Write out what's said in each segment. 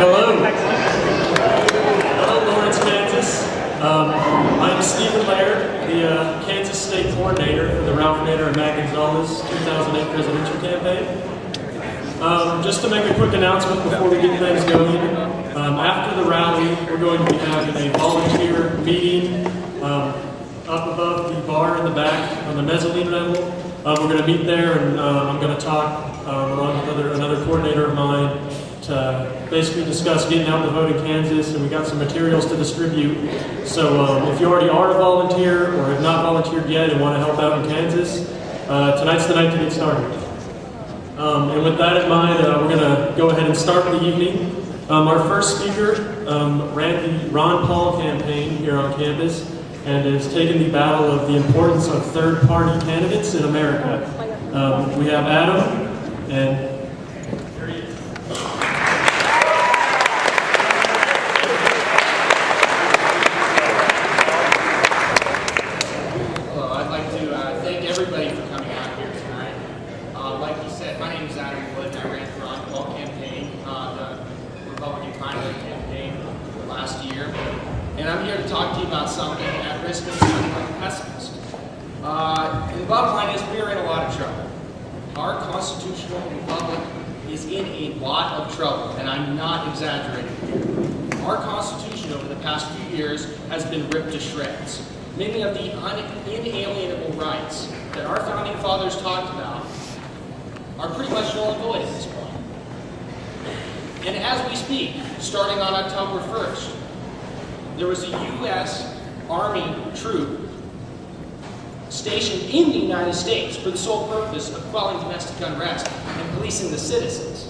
Hello. Hello, Lawrence, Kansas. I'm Stephen Laird, the Kansas State Coordinator for the Ralph Nader and Matt Gonzalez 2008 presidential campaign. Just to make a quick announcement before we get things going, after the rally, we're going to be having a volunteer meeting up above the bar in the back on the mezzanine level. We're going to meet there, and I'm going to talk along with another coordinator of mine to basically discuss getting out the vote in Kansas, and we got some materials to distribute. So if you already are a volunteer or have not volunteered yet and want to help out in Kansas, tonight's the night to get started. And with that in mind, we're going to go ahead and start the evening. Our first speaker ran the Ron Paul campaign here on campus and has taken the battle of the importance of third-party candidates in America. We have Adam, and here he is. Hello, I'd like to thank everybody for coming out here tonight. Like you said, my name is Adam Wood, and I ran the Ron Paul campaign, the Republican primary campaign last year. And I'm here to talk to you about something at risk of sounding like a pessimist. And the bottom line is we are in a lot of trouble. Our constitutional republic is in a lot of trouble, and I'm not exaggerating here. Our Constitution over the past few years has been ripped to shreds. Many of the inalienable rights that our founding fathers talked about are pretty much null and void at this point. And as we speak, starting on October 1st, there was a U.S. Army troop stationed in the United States for the sole purpose of quelling domestic unrest and policing the citizens.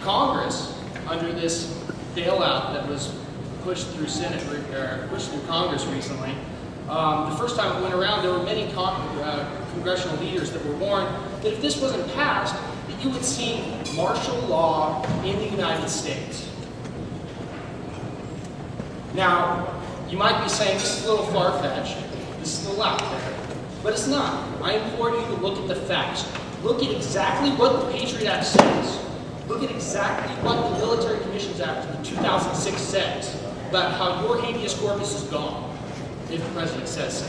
Congress, under this bailout that was pushed through Congress recently, the first time it went around, there were many congressional leaders that were warned that if this wasn't passed, that you would see martial law in the United States. Now, you might be saying this is a little far-fetched, this is a little out there, but it's not. I implore you to look at the facts. Look at exactly what the Patriot Act says. Look at exactly what the Military Commissions Act of 2006 says about how your habeas corpus is gone, if the President says so.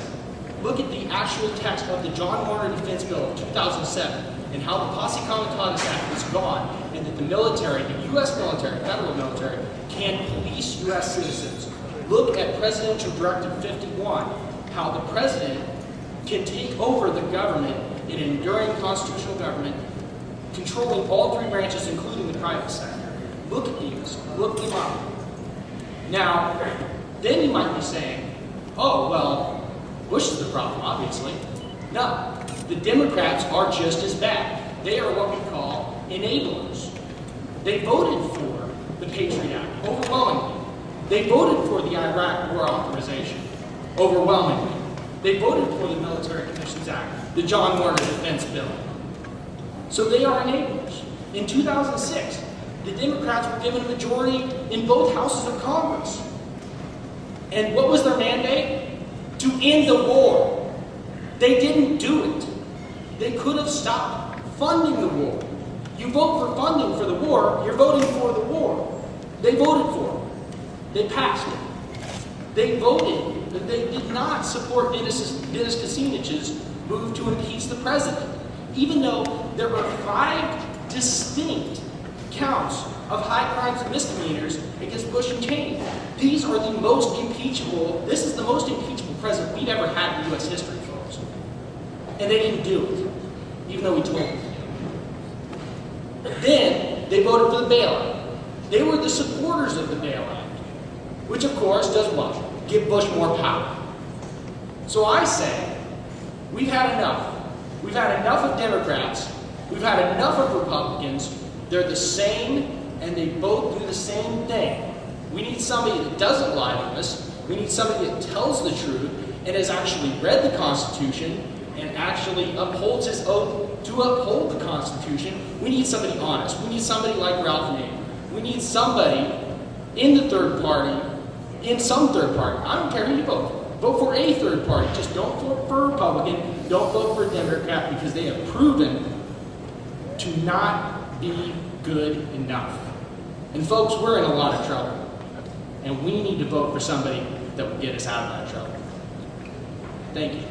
Look at the actual text of the John Warner Defense Bill of 2007 and how the Posse Comitatus Act is gone, and that the military, the U.S. military, federal military, can police U.S. citizens. Look at Presidential Directive 51, how the President can take over the government, an enduring constitutional government, controlling all three branches, including the private sector. Look at these. Look them up. Now, then you might be saying, oh, well, Bush is the problem, obviously. No, the Democrats are just as bad. They are what we call enablers. They voted for the Patriot Act overwhelmingly. They voted for the Iraq War Authorization overwhelmingly. They voted for the Military Commissions Act, the John Warner Defense Bill. So they are enablers. In 2006, the Democrats were given a majority in both houses of Congress. And what was their mandate? To end the war. They didn't do it. They could have stopped funding the war. You vote for funding for the war, you're voting for the war. They voted for it. They passed it. They voted that they did not support Dennis Kucinich's move to impeach the president, even though there were 5 distinct counts of high crimes and misdemeanors against Bush and Cheney. These are the most impeachable, this is the most impeachable president we've ever had in U.S. history, folks. And they didn't do it, even though we told them to. Then, they voted for the bailout. They were the supporters of the bailout, which of course does what? Give Bush more power. So I say, we've had enough. We've had enough of Democrats. We've had enough of Republicans. They're the same, and they both do the same thing. We need somebody that doesn't lie to us. We need somebody that tells the truth and has actually read the Constitution and actually upholds his oath to uphold the Constitution. We need somebody honest. We need somebody like Ralph Nader. We need somebody in the third party, in some third party. I don't care who you vote for. Vote for a third party. Just don't vote for a Republican. Don't vote for a Democrat, because they have proven to not be good enough. And folks, we're in a lot of trouble. And we need to vote for somebody that will get us out of that trouble. Thank you.